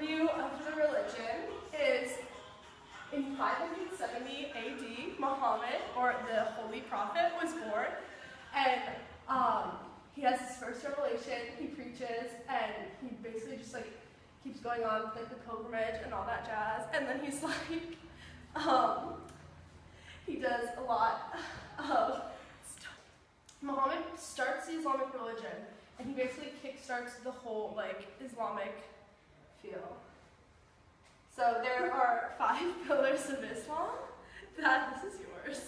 overview of the religion is in 570 AD, Muhammad, or the Holy Prophet, was born, and he has his first revelation. He preaches, and he basically just like keeps going on with like the pilgrimage and all that jazz. And then he's like, he does a lot of stuff. Muhammad starts the Islamic religion, and he basically kickstarts the whole like Islamic feel. So there are 5 pillars of Islam. This is yours.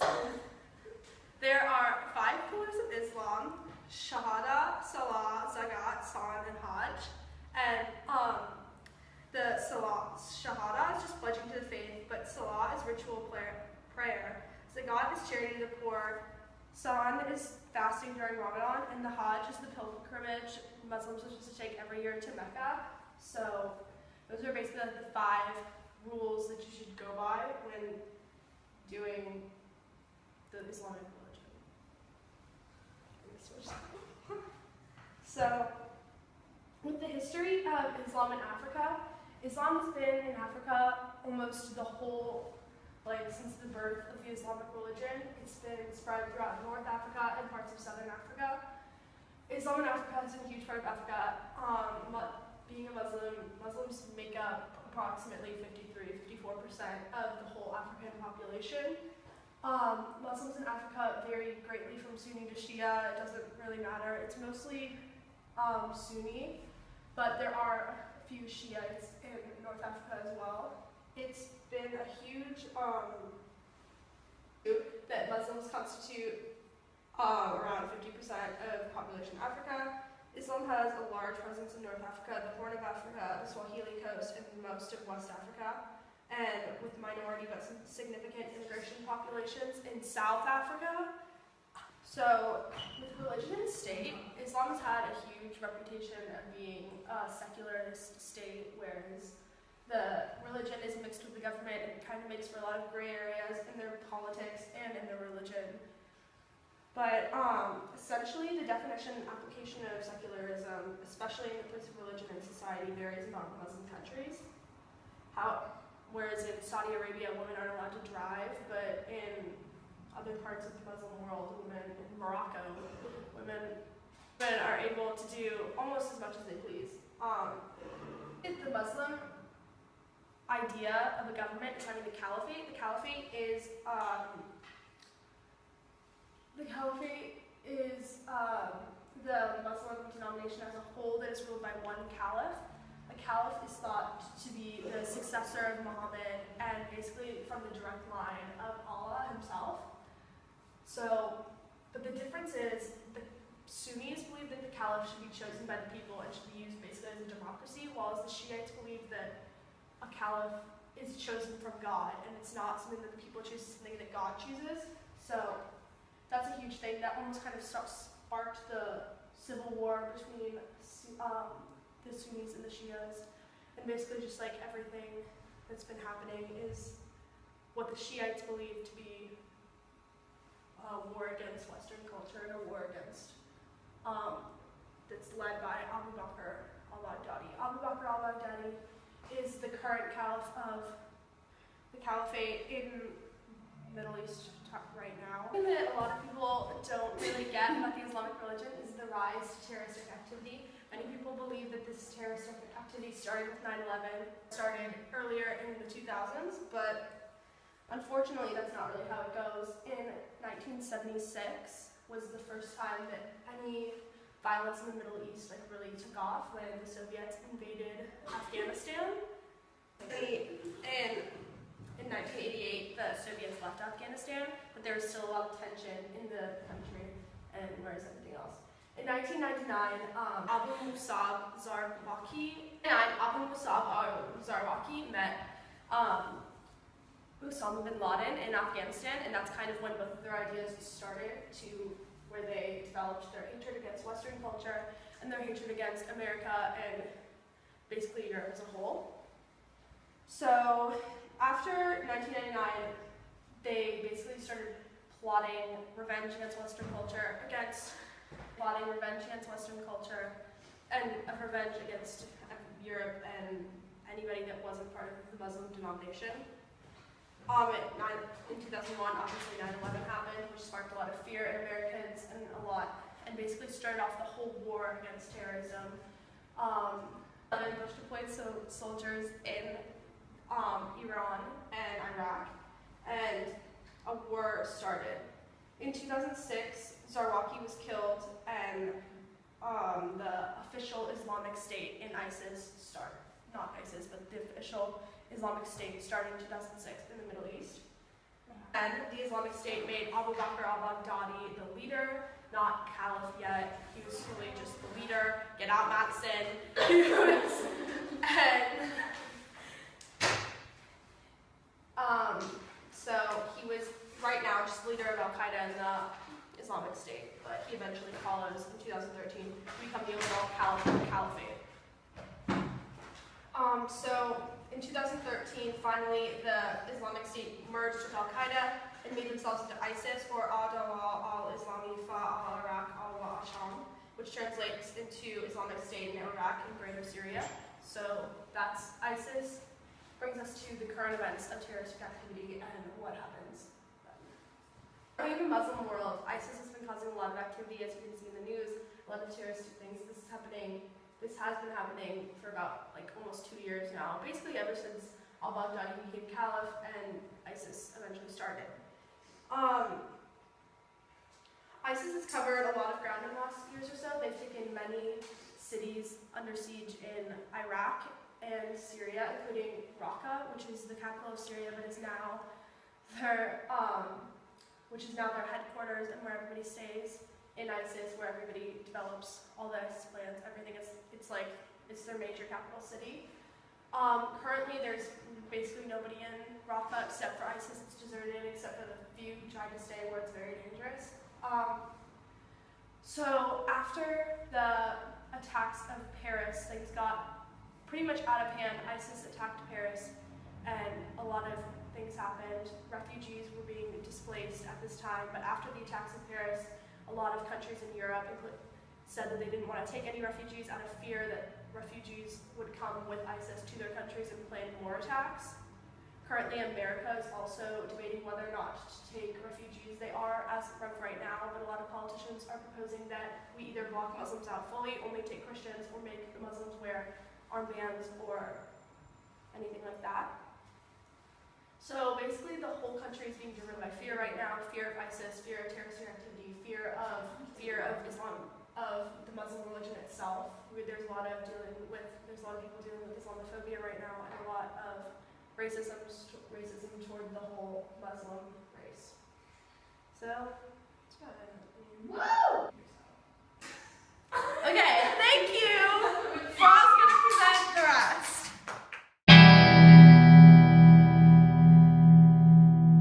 There are 5 pillars of Islam: Shahada, Salah, Zakat, Sawn, and Hajj. And the Salah, Shahada is just pledging to the faith, but Salah is ritual prayer. Zakat is charity to the poor. Sawn is fasting during Ramadan, and the Hajj is the pilgrimage Muslims are supposed to take every year to Mecca. So those are basically like the 5 rules that you should go by when doing the Islamic religion. So, with the history of Islam in Africa, Islam has been in Africa almost the whole, since the birth of the Islamic religion. It's been spread throughout North Africa and parts of Southern Africa. Islam in Africa is a huge part of Africa. Being a Muslim, Muslims make up approximately 53–54% of the whole African population. Muslims in Africa vary greatly from Sunni to Shia. It doesn't really matter. It's mostly Sunni, but there are a few Shiites in North Africa as well. It's been a huge that Muslims constitute around 50% of the population in Africa. Islam has a large presence in North Africa, the Horn of Africa, the Swahili coast, and most of West Africa, and with minority but significant immigration populations in South Africa. So, with religion and state, Islam has had a huge reputation of being a secularist state, whereas the religion is mixed with the government, and it kind of makes for a lot of gray areas in their politics and in their religion. But essentially, the definition and application of secularism, especially in the place of religion and society, varies among Muslim countries. Whereas in Saudi Arabia, women aren't allowed to drive, but in other parts of the Muslim world, in Morocco, women are able to do almost as much as they please. The Muslim idea of a government is having the caliphate. The caliphate is the Muslim denomination as a whole that is ruled by one caliph. A caliph is thought to be the successor of Muhammad and basically from the direct line of Allah himself. So, but the difference is the Sunnis believe that the caliph should be chosen by the people and should be used basically as a democracy, while the Shiites believe that a caliph is chosen from God and it's not something that the people choose, it's something that God chooses. So that's a huge thing that almost kind of sparked the civil war between the Sunnis and the Shias, and basically just like everything that's been happening is what the Shiites believe to be a war against Western culture and a war against that's led by Abu Bakr al-Baghdadi. Abu Bakr al-Baghdadi is the current caliph of the caliphate in Middle East right now. Something that a lot of people don't really get about the Islamic religion is the rise to terroristic activity. Many people believe that this terroristic activity started with 9/11, started earlier in the 2000s, but unfortunately that's not really how it goes. In 1976 was the first time that any violence in the Middle East really took off, when the Soviets invaded Afghanistan. And in 1988, the Soviets left Afghanistan, but there was still a lot of tension in the country, and whereas everything else. In 1999, Abu Musab Zarwaki met Osama bin Laden in Afghanistan, and that's kind of when both of their ideas started to where they developed their hatred against Western culture and their hatred against America and basically Europe as a whole. So after 1999, they basically started plotting revenge against Western culture, and revenge against Europe and anybody that wasn't part of the Muslim denomination. In 2001, obviously 9/11 happened, which sparked a lot of fear in Americans and basically started off the whole war against terrorism. Bush deployed soldiers in Iran and Iraq, and a war started. In 2006, Zarqawi was killed, and the official Islamic State in ISIS started. Not ISIS, but the official Islamic State started in 2006 in the Middle East. And the Islamic State made Abu Bakr al-Baghdadi the leader, not caliph yet. He was really just the leader. Get out, Matson. So he was right now just leader of Al-Qaeda in the Islamic State, but he eventually follows in 2013 to become the overall caliph of the caliphate. So in 2013, finally, the Islamic State merged with Al-Qaeda and made themselves into ISIS, or Adawa al-Islami fa al-Iraq al-Asham, which translates into Islamic State in Iraq and Greater Syria. So that's ISIS. Brings us to the current events of terroristic activity and what happens then. In the Muslim world, ISIS has been causing a lot of activity, as you can see in the news, a lot of terroristic things. This has been happening for about almost 2 years now, basically ever since al-Baghdadi became caliph and ISIS eventually started. ISIS has covered a lot of ground in the last years or so. They've taken many cities under siege in Iraq and Syria, including Raqqa, which is the capital of Syria, but is now their headquarters and where everybody stays in ISIS, where everybody develops all the ISIS plans. Everything it's their major capital city. Currently, there's basically nobody in Raqqa except for ISIS. It's deserted, except for the few who try to stay where it's very dangerous. So after the attacks of Paris, things got pretty much out of hand. ISIS attacked Paris, and a lot of things happened. Refugees were being displaced at this time, but after the attacks of Paris, a lot of countries in Europe said that they didn't want to take any refugees out of fear that refugees would come with ISIS to their countries and plan more attacks. Currently, America is also debating whether or not to take refugees. They are, as of right now, but a lot of politicians are proposing that we either block Muslims out fully, only take Christians, or make the Muslims wear armbands or anything like that. So basically, the whole country is being driven by fear right now: fear of ISIS, fear of terrorist activity, fear of Islam, of the Muslim religion itself. There's a lot of people dealing with Islamophobia right now, and a lot of racism toward the whole Muslim race. So that's about it. Woo!